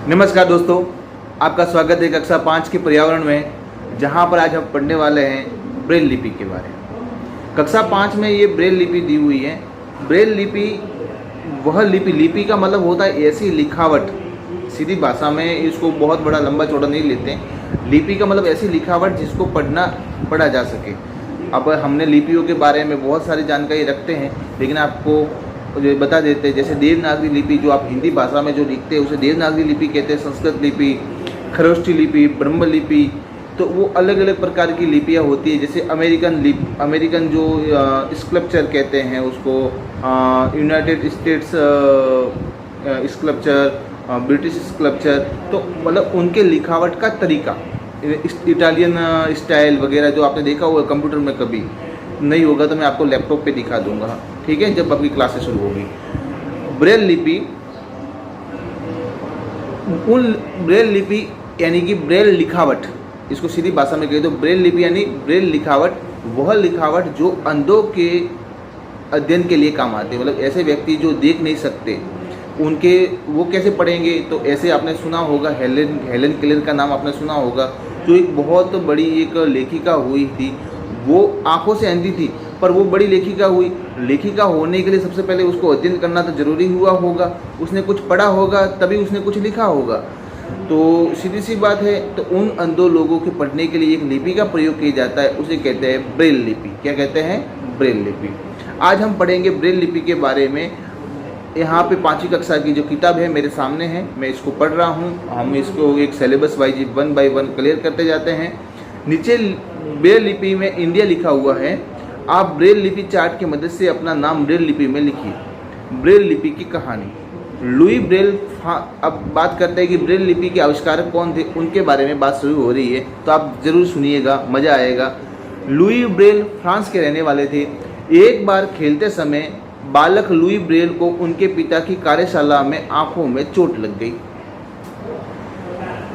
नमस्कार दोस्तों, आपका स्वागत है कक्षा 5 के पर्यावरण में, जहां पर आज हम पढ़ने वाले हैं ब्रेल लिपि के बारे में। कक्षा 5 में ये ब्रेल लिपि दी हुई है। ब्रेल लिपि वह लिपि का मतलब होता है ऐसी लिखावट, सीधी भाषा में इसको बहुत बड़ा लंबा चौड़ा नहीं लेते हैं। लिपि का मतलब ऐसी लिखावट जिसको पढ़ा जा सके। अब हमने लिपियों के बारे में बहुत सारी जानकारी रखते हैं, लेकिन आपको जो बता देते हैं, जैसे देवनागरी लिपि जो आप हिंदी भाषा में जो लिखते हैं उसे देवनागरी लिपि कहते हैं। संस्कृत लिपि, खरोष्ठी लिपि, ब्रह्म लिपि, तो वो अलग अलग प्रकार की लिपियाँ होती है। जैसे अमेरिकन जो स्कल्पचर कहते हैं उसको, United states sculpture, British sculpture, तो मतलब उनके लिखावट का तरीका, इटालियन स्टाइल वगैरह जो आपने देखा होगा कंप्यूटर में, कभी नहीं होगा तो मैं आपको लैपटॉप पे दिखा दूंगा, ठीक है, जब आपकी क्लासेस शुरू होगी। ब्रेल लिपि यानी कि ब्रेल लिखावट, इसको सीधी भाषा में कह दो ब्रेल लिपि यानी ब्रेल लिखावट, वह लिखावट जो अंधों के अध्ययन के लिए काम आते हैं। मतलब ऐसे व्यक्ति जो देख नहीं सकते उनके वो कैसे पढ़ेंगे, तो ऐसे आपने सुना होगा हेलन केलर का नाम आपने सुना होगा, जो एक बहुत बड़ी एक लेखिका हुई थी। वो आंखों से अंधी थी पर वो बड़ी लेखिका हुई। लेखिका होने के लिए सबसे पहले उसको अध्ययन करना तो जरूरी हुआ होगा, उसने कुछ पढ़ा होगा तभी उसने कुछ लिखा होगा। तो सीधी सी बात है, तो उन अंधों लोगों के पढ़ने के लिए एक लिपि का प्रयोग किया जाता है, उसे कहते हैं ब्रेल लिपि। क्या कहते हैं? ब्रेल लिपि। आज हम पढ़ेंगे ब्रेल लिपि के बारे में। यहाँ पे 5वीं कक्षा की जो किताब है मेरे सामने है, मैं इसको पढ़ रहा हूँ। हम इसको एक सिलेबस वाइज 1 बाय 1 क्लियर करते जाते हैं। नीचे ब्रेल लिपि में इंडिया लिखा हुआ है। आप ब्रेल लिपि चार्ट की मदद से अपना नाम ब्रेल लिपि में लिखिए। ब्रेल लिपि की कहानी। लुई ब्रेल, अब बात करते हैं कि ब्रेल लिपि के आविष्कारक कौन थे, उनके बारे में बात शुरू हो रही है, तो आप ज़रूर सुनिएगा, मज़ा आएगा। लुई ब्रेल फ्रांस के रहने वाले थे। एक बार खेलते समय बालक लुई ब्रेल को उनके पिता की कार्यशाला में आंखों में चोट लग गई।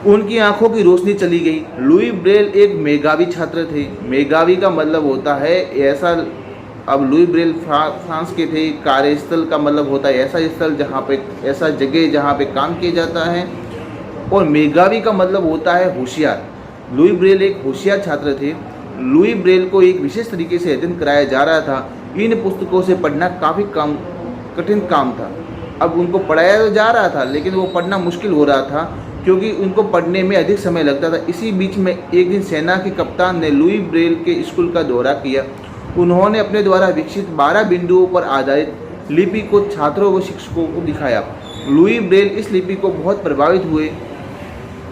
उनकी आंखों की रोशनी चली गई। लुई ब्रेल एक मेधावी छात्र थे। मेधावी का मतलब होता है ऐसा, अब लुई ब्रेल फ्रांस के थे। कार्यस्थल का मतलब होता है ऐसा स्थल जहाँ पे, ऐसा जगह जहाँ पे काम किया जाता है। और मेधावी का मतलब होता है होशियार। लुई ब्रेल एक होशियार छात्र थे। लुई ब्रेल को एक विशेष तरीके से अध्ययन कराया जा रहा था। इन पुस्तकों से पढ़ना काफ़ी कठिन काम था। अब उनको पढ़ाया तो जा रहा था, लेकिन वो पढ़ना मुश्किल हो रहा था क्योंकि उनको पढ़ने में अधिक समय लगता था। इसी बीच में एक दिन सेना के कप्तान ने लुई ब्रेल के स्कूल का दौरा किया। उन्होंने अपने द्वारा विकसित 12 बिंदुओं पर आधारित लिपि को छात्रों व शिक्षकों को दिखाया। लुई ब्रेल इस लिपि को बहुत प्रभावित हुए।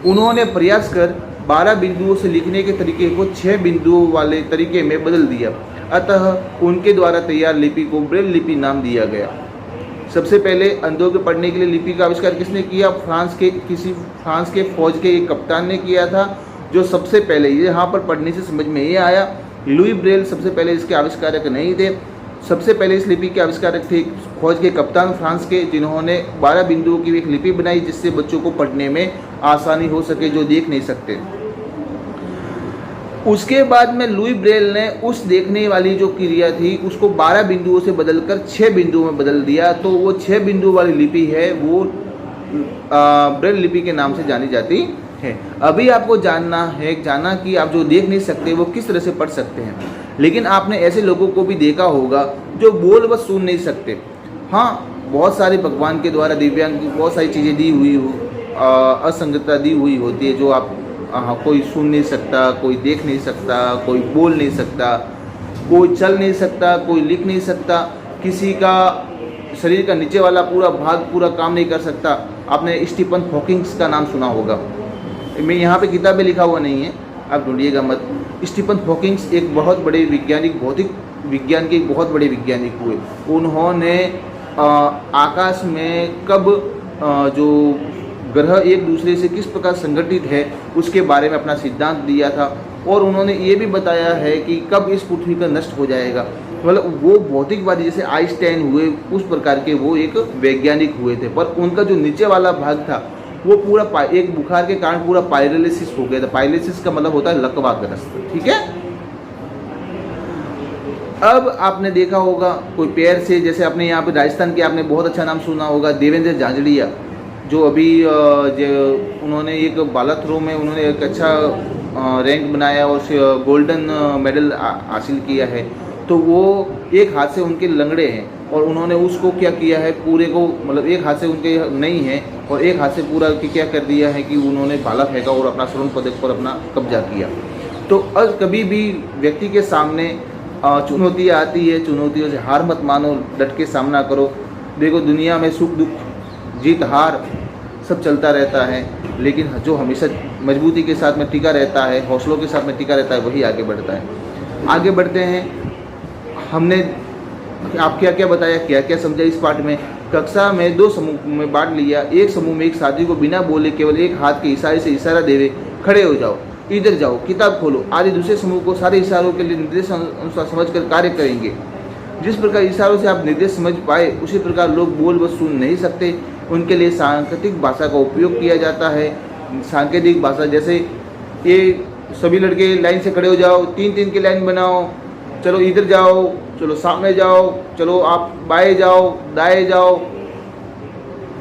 उन्होंने प्रयास कर 12 बिंदुओं से लिखने के तरीके को 6 बिंदुओं वाले तरीके में बदल दिया। अतः उनके द्वारा तैयार लिपि को ब्रेल लिपि नाम दिया गया। सबसे पहले अंधों के पढ़ने के लिए लिपि का आविष्कार किसने किया? फ्रांस के फौज के एक कप्तान ने किया था, जो सबसे पहले, यहाँ पर पढ़ने से समझ में ये आया, लुई ब्रेल सबसे पहले इसके आविष्कारक नहीं थे। सबसे पहले इस लिपि के आविष्कारक थे फौज के कप्तान फ्रांस के, जिन्होंने 12 बिंदुओं की एक लिपि बनाई जिससे बच्चों को पढ़ने में आसानी हो सके जो देख नहीं सकते। उसके बाद में लुई ब्रेल ने उस देखने वाली जो क्रिया थी उसको 12 बिंदुओं से बदलकर 6 बिंदुओं में बदल दिया। तो वो 6 बिंदु वाली लिपि है, वो ब्रेल लिपि के नाम से जानी जाती है। अभी आपको जाना कि आप जो देख नहीं सकते वो किस तरह से पढ़ सकते हैं। लेकिन आपने ऐसे लोगों को भी देखा होगा जो बोल व सुन नहीं सकते। हाँ, बहुत सारे भगवान के द्वारा दिव्यांग की बहुत सारी चीज़ें दी हुई असंगतता दी हुई होती है, जो आप कोई सुन नहीं सकता, कोई देख नहीं सकता, कोई बोल नहीं सकता, कोई चल नहीं सकता, कोई लिख नहीं सकता, किसी का शरीर का नीचे वाला पूरा भाग पूरा काम नहीं कर सकता। आपने स्टीफन हॉकिंग्स का नाम सुना होगा। मैं यहाँ पे किताब में लिखा हुआ नहीं है, आप ढूंढिएगा मत। स्टीफन हॉकिंग्स एक बहुत बड़े वैज्ञानिक, भौतिक विज्ञान के एक बहुत बड़े वैज्ञानिक हुए। उन्होंने आकाश में कब जो ग्रह एक दूसरे से किस प्रकार संगठित है उसके बारे में अपना सिद्धांत दिया था। और उन्होंने ये भी बताया है कि कब इस पृथ्वी का नष्ट हो जाएगा। मतलब वो भौतिकवादी जैसे आइंस्टाइन हुए उस प्रकार के वो एक वैज्ञानिक हुए थे, पर उनका जो नीचे वाला भाग था वो पूरा एक बुखार के कारण पूरा पायरालिसिस हो गया था। पायरालिसिस का मतलब होता है लकवाग्रस्त, ठीक है। अब आपने देखा होगा कोई पैर से, जैसे अपने यहाँ पे राजस्थान के आपने बहुत अच्छा नाम सुना होगा, देवेंद्र झांझड़िया। जो अभी जो उन्होंने एक भाला थ्रो में उन्होंने एक अच्छा रैंक बनाया और गोल्डन मेडल हासिल किया है। तो वो एक हाथ से उनके लंगड़े हैं और उन्होंने उसको क्या किया है, पूरे को मतलब एक हाथ से उनके नहीं है और एक हाथ से पूरा क्या कर दिया है कि उन्होंने भाला फेंका और अपना स्वर्ण पदक पर अपना कब्जा किया। तो कभी भी व्यक्ति के सामने चुनौतियाँ आती है, चुनौतियों से हार मत मानो, डट के सामना करो। देखो दुनिया में सुख दुख, जीत हार सब चलता रहता है, लेकिन जो हमेशा मजबूती के साथ में टिका रहता है, हौसलों के साथ में टिका रहता है, वही आगे बढ़ता है। आगे बढ़ते हैं। हमने आप क्या क्या बताया, क्या क्या समझा इस पाठ में। कक्षा में 2 समूह में बांट लिया। एक समूह में एक साथी को बिना बोले केवल एक हाथ के इशारे से इशारा देवे खड़े हो जाओ, इधर जाओ, किताब खोलो आदि दूसरे समूह को सारे इशारों के लिए निर्देश अनुसार समझकर कार्य करेंगे। जिस प्रकार इशारों से आप निर्देश समझ पाए उसी प्रकार लोग बोल व सुन नहीं सकते, उनके लिए सांकेतिक भाषा का उपयोग किया जाता है। सांकेतिक भाषा जैसे ये सभी लड़के लाइन से खड़े हो जाओ, 3-3 की लाइन बनाओ, चलो इधर जाओ, चलो सामने जाओ, चलो आप बाएं जाओ, दाएं जाओ,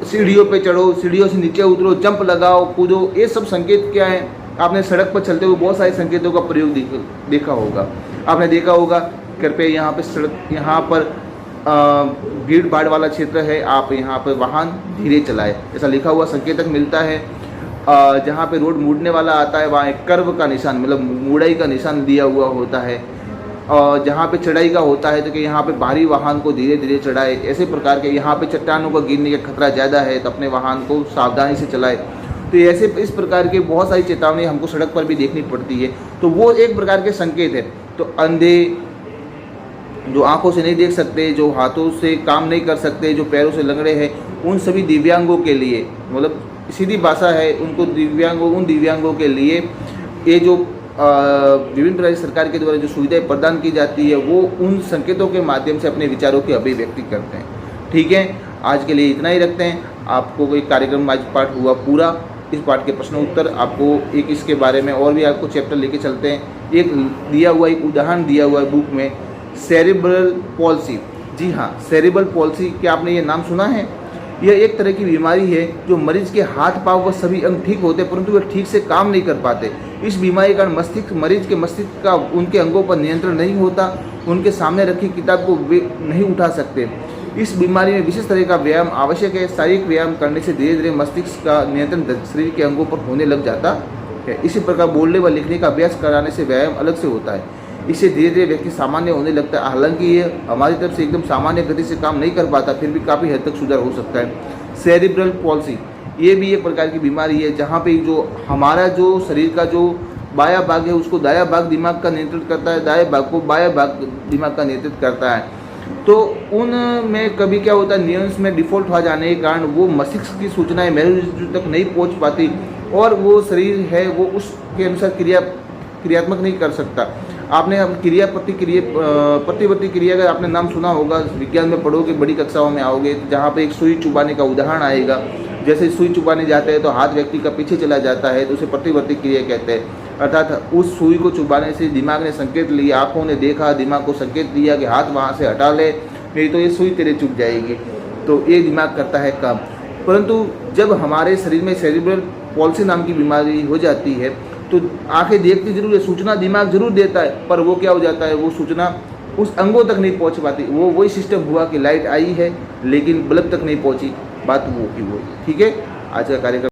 सीढ़ियों पे चढ़ो, सीढ़ियों से नीचे उतरो, जंप लगाओ, कूदो। ये सब संकेत क्या है, आपने सड़क पर चलते हुए बहुत सारे संकेतों का प्रयोग देखा होगा। आपने देखा होगा, कृपया यहाँ पे सड़क, यहाँ पर भीड़ भाड़ वाला क्षेत्र है, आप यहाँ पर वाहन धीरे चलाएं, ऐसा लिखा हुआ संकेतक मिलता है। जहाँ पे रोड मुड़ने वाला आता है वहाँ एक कर्व का निशान मतलब मुड़ाई का निशान दिया हुआ होता है। और जहाँ पे चढ़ाई का होता है तो कि यहाँ पे भारी वाहन को धीरे धीरे चढ़ाए। ऐसे प्रकार के यहाँ पे चट्टानों का गिरने का खतरा ज़्यादा है तो अपने वाहन को सावधानी से चलाए। तो ऐसे इस प्रकार के बहुत सारी चेतावनी हमको सड़क पर भी देखनी पड़ती है। तो वो एक प्रकार के संकेत है। तो अंधे जो आंखों से नहीं देख सकते, जो हाथों से काम नहीं कर सकते, जो पैरों से लंगड़े हैं, उन सभी दिव्यांगों के लिए मतलब सीधी भाषा है, उनको उन दिव्यांगों के लिए ये जो विभिन्न प्रकार की सरकार के द्वारा जो सुविधाएं प्रदान की जाती है वो उन संकेतों के माध्यम से अपने विचारों की अभिव्यक्ति करते हैं। ठीक है, आज के लिए इतना ही रखते हैं। आपको कोई कार्यक्रम आज पाठ हुआ पूरा। इस पाठ के प्रश्न उत्तर आपको एक इसके बारे में और भी आपको चैप्टर लेके चलते हैं। एक दिया हुआ एक उदाहरण दिया हुआ है बुक में, सेरिब्रल पॉल्सी। जी हाँ, सेरिब्रल पॉल्सी, क्या आपने ये नाम सुना है? यह एक तरह की बीमारी है जो मरीज के हाथ पांव व सभी अंग ठीक होते परंतु वे ठीक से काम नहीं कर पाते। इस बीमारी का मस्तिष्क मरीज के मस्तिष्क का उनके अंगों पर नियंत्रण नहीं होता, उनके सामने रखी किताब को वे नहीं उठा सकते। इस बीमारी में विशेष तरह का व्यायाम आवश्यक है। शारीरिक व्यायाम करने से धीरे धीरे मस्तिष्क का नियंत्रण शरीर के अंगों पर होने लग जाता है। इसी प्रकार बोलने व लिखने का अभ्यास कराने से व्यायाम अलग से होता है। इससे धीरे धीरे व्यक्ति सामान्य होने लगता है। हालांकि ये हमारी तरफ से एकदम सामान्य गति से काम नहीं कर पाता, फिर भी काफ़ी हद तक सुधार हो सकता है। सेरिब्रल पॉल्सी ये भी एक प्रकार की बीमारी है जहाँ पे जो हमारा जो शरीर का जो बायां भाग है उसको दायां भाग दिमाग का नियंत्रित करता है, दाएं भाग को बायां भाग दिमाग का नियंत्रित करता है। तो उनमें कभी क्या होता है, न्यूरॉन्स में डिफॉल्ट हो जाने के कारण वो मस्तिष्क की सूचनाएं मस्तिष्क तक नहीं पहुंच पाती और वो शरीर है वो उसके अनुसार क्रियात्मक नहीं कर सकता। आपने प्रतिवर्ती क्रिया का आपने नाम सुना होगा, विज्ञान में पढ़ोगे, बड़ी कक्षाओं में आओगे, जहाँ पे एक सुई चुबाने का उदाहरण आएगा। जैसे सुई चुबाने जाते हैं तो हाथ व्यक्ति का पीछे चला जाता है तो उसे प्रतिवर्ती क्रिया कहते हैं। अर्थात उस सुई को चुबाने से दिमाग ने संकेत लिया, आँखों ने देखा, दिमाग को संकेत दिया कि हाथ वहाँ से हटा ले, नहीं तो ये सुई तेरे चुभ जाएगी। तो ये दिमाग करता है काम। परंतु जब हमारे शरीर में सेरिब्रल पॉल्सी नाम की बीमारी हो जाती है तो आंखें देखती जरूर है, सूचना दिमाग जरूर देता है, पर वो क्या हो जाता है, वो सूचना उस अंगों तक नहीं पहुंच पाती। वो वही सिस्टम हुआ कि लाइट आई है लेकिन बल्ब तक नहीं पहुंची, बात वो की वो। ठीक है, आज का कार्यक्रम